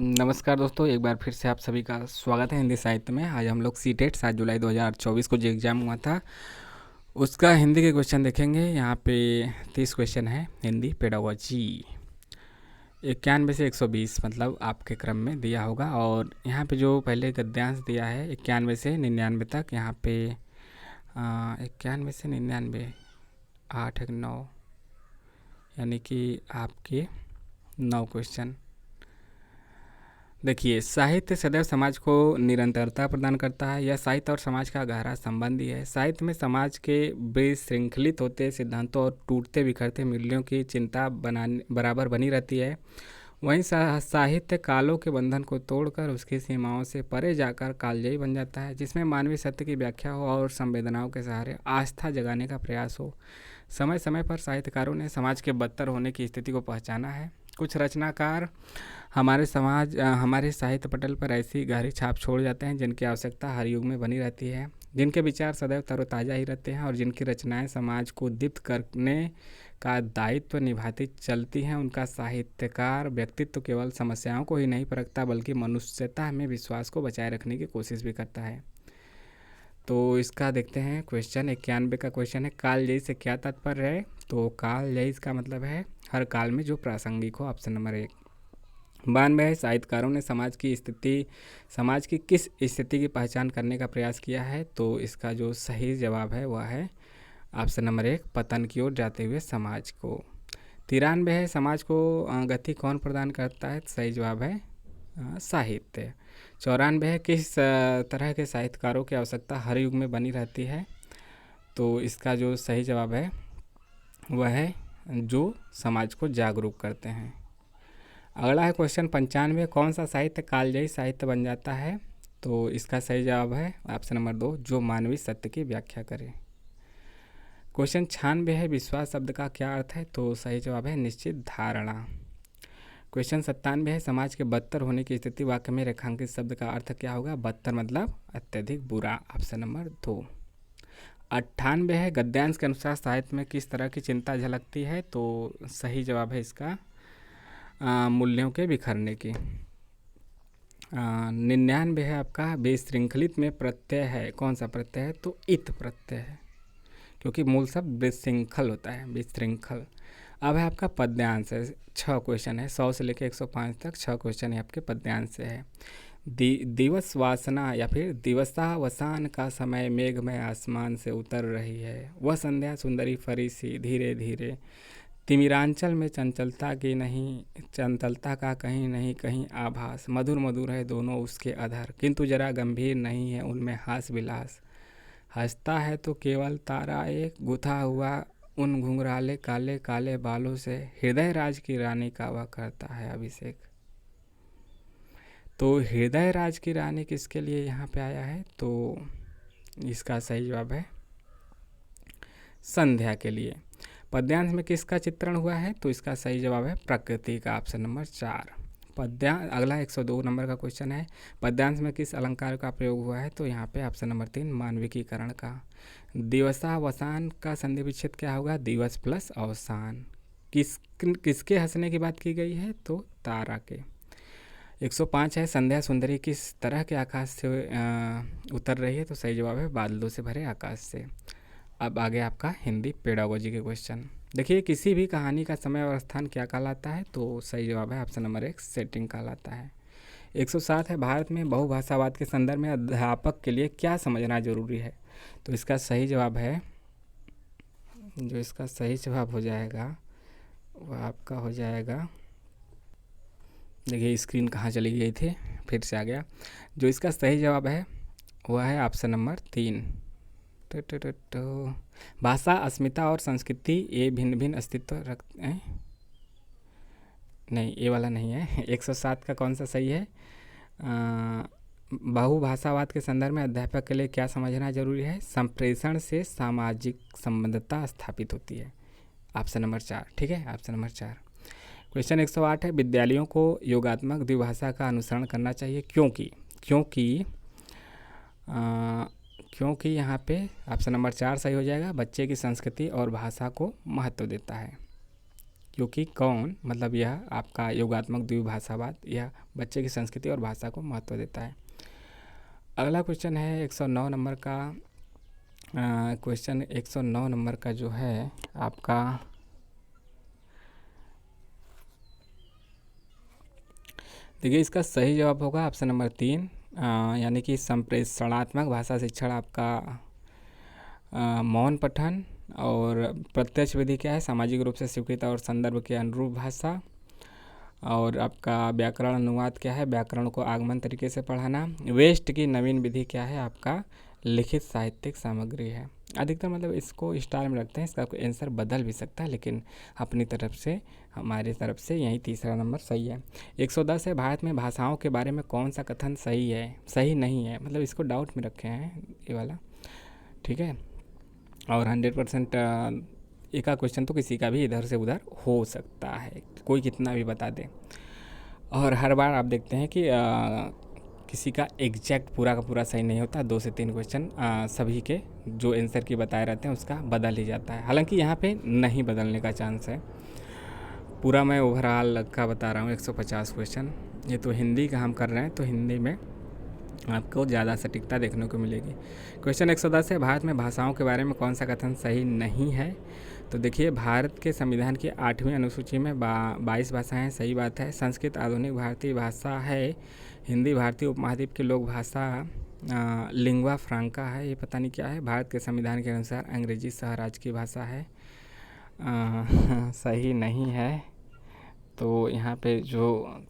नमस्कार दोस्तों, एक बार फिर से आप सभी का स्वागत है हिंदी साहित्य में। आज हम लोग सीटेट 7 जुलाई 2024 को जो एग्ज़ाम हुआ था उसका हिंदी के क्वेश्चन देखेंगे। यहाँ पे 30 क्वेश्चन है हिंदी पेडागोजी। 91 से 120 मतलब आपके क्रम में दिया होगा। और यहाँ पे जो पहले गद्यांश दिया है 91 से 99 तक, यहाँ पे 91 से 99 8 एक 9, यानी कि आपके 9 क्वेश्चन। देखिए, साहित्य सदैव समाज को निरंतरता प्रदान करता है। यह साहित्य और समाज का गहरा संबंध ही है। साहित्य में समाज के विशृंखलित होते सिद्धांतों और टूटते बिखरते मूल्यों की चिंता बनाने बराबर बनी रहती है। वहीं साहित्य कालों के बंधन को तोड़कर उसकी सीमाओं से परे जाकर कालजयी बन जाता है, जिसमें मानवीय सत्य की व्याख्या हो और संवेदनाओं के सहारे आस्था जगाने का प्रयास हो। समय समय पर साहित्यकारों ने समाज के बदतर होने की स्थिति को पहचाना है। कुछ रचनाकार हमारे साहित्य पटल पर ऐसी गहरी छाप छोड़ जाते हैं जिनकी आवश्यकता हर युग में बनी रहती है, जिनके विचार सदैव तरोताज़ा ही रहते हैं और जिनकी रचनाएं समाज को दीप्त करने का दायित्व निभाती चलती हैं। उनका साहित्यकार व्यक्तित्व केवल समस्याओं को ही नहीं परखता बल्कि मनुष्यता में विश्वास को बचाए रखने की कोशिश भी करता है। तो इसका देखते हैं क्वेश्चन। 91 का क्वेश्चन है, कालजयी से क्या तात्पर्य है? तो कालजयी इसका मतलब है हर काल में जो प्रासंगिक हो, ऑप्शन नंबर 1। 92 है, साहित्यकारों ने समाज की किस स्थिति की पहचान करने का प्रयास किया है? तो इसका जो सही जवाब है वह है ऑप्शन नंबर 1, पतन की ओर जाते हुए समाज को। 93 है, समाज को गति कौन प्रदान करता है? सही जवाब है साहित्य। 94 है, किस तरह के साहित्यकारों की आवश्यकता हर युग में बनी रहती है? तो इसका जो सही जवाब है वह है जो समाज को जागरूक करते हैं। अगला है क्वेश्चन 95, कौन सा साहित्य कालजयी साहित्य बन जाता है? तो इसका सही जवाब है ऑप्शन नंबर 2, जो मानवीय सत्य की व्याख्या करे। क्वेश्चन 96 है, विश्वास शब्द का क्या अर्थ है? तो सही जवाब है निश्चित धारणा। क्वेश्चन 97 है, समाज के बदतर होने की स्थिति वाक्य में रेखांकित शब्द का अर्थ क्या होगा? बदतर मतलब अत्यधिक बुरा, ऑप्शन नंबर 2। 98 है, गद्यांश के अनुसार साहित्य में किस तरह की चिंता झलकती है? तो सही जवाब है इसका मूल्यों के बिखरने की। 99 है आपका, विशृंखलित में प्रत्यय है, कौन सा प्रत्यय है? तो इत प्रत्यय है, क्योंकि मूल शब्द विशृंखल होता है, विशृंखल। अब है आपका पद्यांश है, 6 क्वेश्चन है, 100 से लेकर 105 तक 6 क्वेश्चन है आपके पद्यांश से है। दिवस वासना या फिर दिवसावसान का समय मेघमय आसमान से उतर रही है, वह संध्या सुंदरी फरी सी धीरे धीरे, तिमिरांचल में चंचलता का कहीं नहीं कहीं आभास, मधुर मधुर है दोनों उसके अधर, किंतु जरा गंभीर नहीं है उनमें हास विलास, हंसता है तो केवल तारा एक, गुथा हुआ उन घुंघराले काले काले बालों से, हृदय राज की रानी का वह करता है अभिषेक। तो हृदय राज की रानी किसके लिए यहाँ पे आया है? तो इसका सही जवाब है संध्या के लिए। पद्यांश में किसका चित्रण हुआ है? तो इसका सही जवाब है प्रकृति का, ऑप्शन नंबर 4। अगला 102 नंबर का क्वेश्चन है, पद्यांश में किस अलंकार का प्रयोग हुआ है? तो यहाँ पे ऑप्शन नंबर 3, मानविकीकरण का। दिवसावसान का संधि विच्छेद क्या होगा? दिवस प्लस अवसान। किसके हंसने की बात की गई है? तो तारा के। 105 है, संध्या सुंदरी किस तरह के आकाश से उतर रही है? तो सही जवाब है बादलों से भरे आकाश से। अब आगे आपका हिंदी पेडागोजी के क्वेश्चन। देखिए, किसी भी कहानी का समय और स्थान क्या कहलाता है? तो सही जवाब है ऑप्शन नंबर 1, सेटिंग कहलाता है। 107 है, भारत में बहुभाषावाद के संदर्भ में अध्यापक के लिए क्या समझना जरूरी है? तो इसका सही जवाब है, जो इसका सही जवाब हो जाएगा वह आपका हो जाएगा, देखिए स्क्रीन कहाँ चली गई थी, फिर से आ गया। जो इसका सही जवाब है वह है ऑप्शन नंबर 3। तो भाषा, अस्मिता और संस्कृति ये भिन्न भिन्न अस्तित्व रखते हैं। नहीं, ये वाला नहीं है। 107 का कौन सा सही है? बहुभाषावाद के संदर्भ में अध्यापक के लिए क्या समझना जरूरी है? संप्रेषण से सामाजिक संबद्धता स्थापित होती है, ऑप्शन नंबर 4। ठीक है, ऑप्शन नंबर 4। क्वेश्चन 108 है, विद्यालयों को योगात्मक द्विभाषा का अनुसरण करना चाहिए, क्योंकि यहाँ पे ऑप्शन नंबर 4 सही हो जाएगा, बच्चे की संस्कृति और भाषा को महत्व देता है। क्योंकि कौन मतलब यह आपका योगात्मक द्विभाषावाद यह बच्चे की संस्कृति और भाषा को महत्व देता है। अगला क्वेश्चन है 109 नंबर का। क्वेश्चन 109 नंबर का जो है आपका देखिए, इसका सही जवाब होगा ऑप्शन नंबर 3, यानी कि संप्रेषणात्मक भाषा शिक्षण आपका मौन पठन। और प्रत्यक्ष विधि क्या है, सामाजिक रूप से स्वीकृत और संदर्भ के अनुरूप भाषा। और आपका व्याकरण अनुवाद क्या है, व्याकरण को आगमन तरीके से पढ़ाना। वेस्ट की नवीन विधि क्या है, आपका लिखित साहित्यिक सामग्री है। अधिकतर मतलब इसको स्टार में रखते हैं, इसका कोई आंसर बदल भी सकता है, लेकिन अपनी तरफ से हमारी तरफ से यही तीसरा नंबर सही है। 110 है, भारत में भाषाओं के बारे में कौन सा कथन सही है, सही नहीं है, मतलब इसको डाउट में रखे हैं ये वाला, ठीक है। और 100% एक का क्वेश्चन तो किसी का भी इधर से उधर हो सकता है, कोई कितना भी बता दे। और हर बार आप देखते हैं कि किसी का एग्जैक्ट पूरा का पूरा सही नहीं होता, 2 से 3 क्वेश्चन सभी के जो आंसर की बताए रहते हैं उसका बदल ही जाता है। हालांकि यहाँ पे नहीं बदलने का चांस है, पूरा मैं ओवरऑल का बता रहा हूँ। 150 क्वेश्चन, ये तो हिंदी का हम कर रहे हैं, तो हिंदी में आपको ज़्यादा सटीकता देखने को मिलेगी। क्वेश्चन 110 है, भारत में भाषाओं के बारे में कौन सा कथन सही नहीं है। तो देखिए, भारत के संविधान की 8वीं अनुसूची में 22 भाषाएं, सही बात है। संस्कृत आधुनिक भारतीय भाषा है। हिंदी भारतीय उपमहाद्वीप की लोक भाषा लिंग्वा फ्रांका है, ये पता नहीं क्या है। भारत के संविधान के अनुसार अंग्रेजी सहराज की भाषा है, सही नहीं है। तो यहाँ पे जो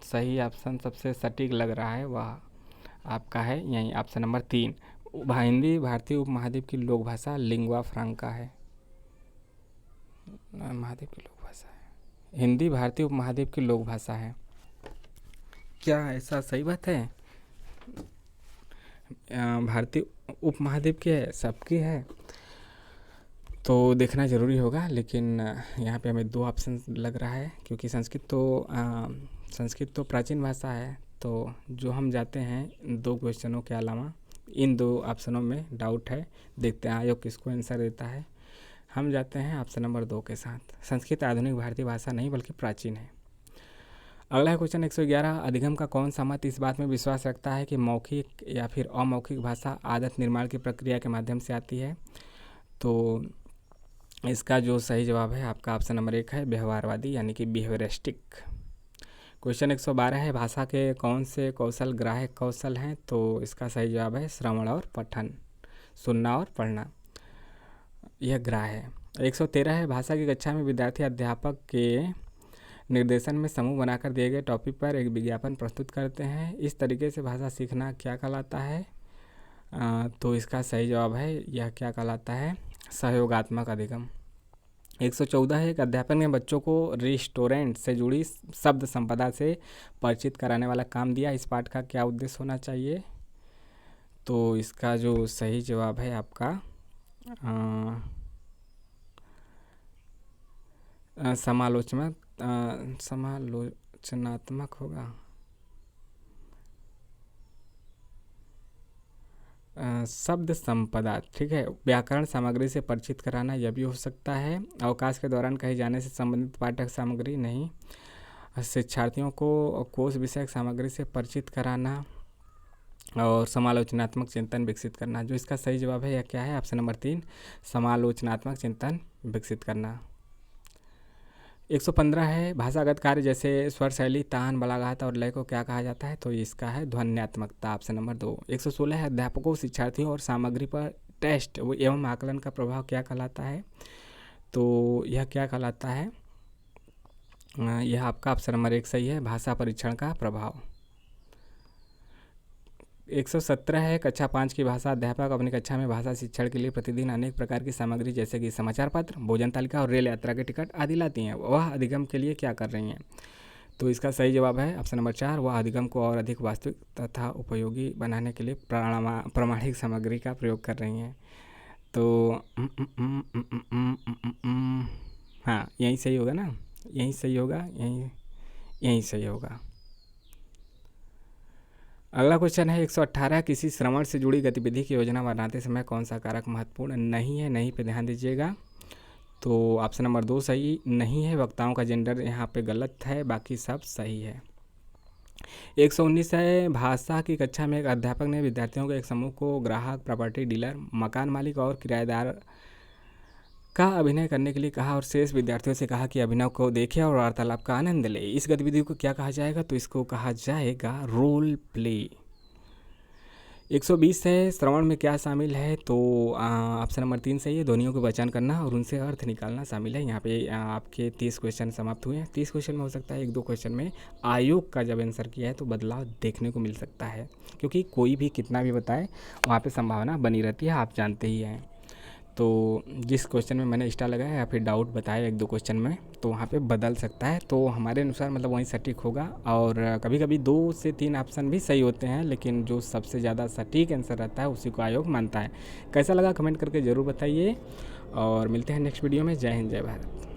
सही ऑप्शन सबसे सटीक लग रहा है वह आपका है यही ऑप्शन नंबर 3, हिंदी भारतीय उपमहाद्वीप की लोक भाषा लिंग्वा फ्रांका है, महाद्वीप की लोक भाषा है, हिंदी भारतीय उपमहाद्वीप की लोक भाषा है। क्या ऐसा सही बात है? भारतीय उपमहाद्वीप की है, सबकी है, तो देखना ज़रूरी होगा। लेकिन यहाँ पे हमें 2 ऑप्शन लग रहा है, क्योंकि संस्कृत तो प्राचीन भाषा है। तो जो हम जाते हैं 2 क्वेश्चनों के अलावा इन 2 ऑप्शनों में डाउट है, देखते हैं आयोग किसको आंसर देता है। हम जाते हैं ऑप्शन नंबर 2 के साथ, संस्कृत आधुनिक भारतीय भाषा नहीं बल्कि प्राचीन है। अगला है क्वेश्चन 111, अधिगम का कौन सा मत इस बात में विश्वास रखता है कि मौखिक या फिर अमौखिक भाषा आदत निर्माण की प्रक्रिया के माध्यम से आती है। तो इसका जो सही जवाब है आपका ऑप्शन नंबर 1 है, व्यवहारवादी, यानी कि बिहेवियरिस्टिक। क्वेश्चन 112 है, भाषा के कौन से कौशल ग्राह्य कौशल हैं। तो इसका सही जवाब है श्रवण और पठन, सुनना और पढ़ना, यह ग्राह्य है। 113 है, भाषा की कक्षा में विद्यार्थी अध्यापक के निर्देशन में समूह बनाकर दिए गए टॉपिक पर एक विज्ञापन प्रस्तुत करते हैं, इस तरीके से भाषा सीखना क्या कहलाता है। तो इसका सही जवाब है, यह क्या कहलाता है, सहयोगात्मक अधिगम। 114 है, एक अध्यापक ने बच्चों को रेस्टोरेंट से जुड़ी शब्द संपदा से परिचित कराने वाला काम दिया, इस पाठ का क्या उद्देश्य होना चाहिए। तो इसका जो सही जवाब है आपका समालोचनात्मक होगा, शब्द संपदा, ठीक है। व्याकरण सामग्री से परिचित कराना, यह भी हो सकता है। अवकाश के दौरान कहीं जाने से संबंधित पाठक सामग्री नहीं, शिक्षार्थियों को कोर्स विषयक सामग्री से परिचित कराना, और समालोचनात्मक चिंतन विकसित करना। जो इसका सही जवाब है यह क्या है, ऑप्शन नंबर 3, समालोचनात्मक चिंतन विकसित करना। 115 है, भाषागत कार्य जैसे स्वर शैली, तान, बलाघात और लय को क्या कहा जाता है। तो इसका है ध्वन्यात्मकता, ऑप्शन नंबर 2। 116 है, अध्यापकों, शिक्षार्थियों और सामग्री पर टेस्ट एवं आकलन का प्रभाव क्या कहलाता है। तो यह क्या कहलाता है, यह आपका ऑप्शन नंबर 1 सही है, भाषा परीक्षण का प्रभाव। 117 है, कक्षा 5 की भाषा अध्यापक अपनी कक्षा में भाषा शिक्षण के लिए प्रतिदिन अनेक प्रकार की सामग्री जैसे कि समाचार पत्र, भोजन तालिका और रेल यात्रा के टिकट आदि लाती हैं, वह अधिगम के लिए क्या कर रही हैं। तो इसका सही जवाब है ऑप्शन नंबर 4, वह अधिगम को और अधिक वास्तविक तथा उपयोगी बनाने के लिए प्रामाणिक सामग्री का प्रयोग कर रही हैं। तो हाँ, यही सही होगा ना, यही सही होगा, यही सही होगा। अगला क्वेश्चन है 118, किसी श्रवण से जुड़ी गतिविधि की योजना बनाते समय कौन सा कारक महत्वपूर्ण नहीं है, नहीं पे ध्यान दीजिएगा। तो ऑप्शन नंबर 2 सही नहीं है, वक्ताओं का जेंडर यहाँ पे गलत है, बाकी सब सही है। 119 है, भाषा की कक्षा में एक अध्यापक ने विद्यार्थियों के एक समूह को ग्राहक, प्रॉपर्टी डीलर, मकान मालिक और किराएदार का अभिनय करने के लिए कहा और शेष विद्यार्थियों से कहा कि अभिनव को देखें और वार्तालाप का आनंद ले। इस गतिविधि को क्या कहा जाएगा? तो इसको कहा जाएगा रोल प्ले। 120 है, श्रवण में क्या शामिल है? तो ऑप्शन नंबर 3 सही है, ध्वनियों की पहचान करना और उनसे अर्थ निकालना शामिल है। यहाँ पे आपके 30 क्वेश्चन समाप्त हुए हैं। 30 क्वेश्चन में हो सकता है 1-2 क्वेश्चन में आयोग का जब आंसर किया है तो बदलाव देखने को मिल सकता है, क्योंकि कोई भी कितना भी बताए वहाँ पे संभावना बनी रहती है, आप जानते ही हैं। तो जिस क्वेश्चन में मैंने स्टार लगाया या फिर डाउट बताया 1-2 क्वेश्चन में, तो वहाँ पे बदल सकता है, तो हमारे अनुसार मतलब वहीं सटीक होगा। और कभी कभी 2 से 3 ऑप्शन भी सही होते हैं, लेकिन जो सबसे ज़्यादा सटीक आंसर रहता है उसी को आयोग मानता है। कैसा लगा कमेंट करके ज़रूर बताइए और मिलते हैं नेक्स्ट वीडियो में। जय हिंद, जय भारत।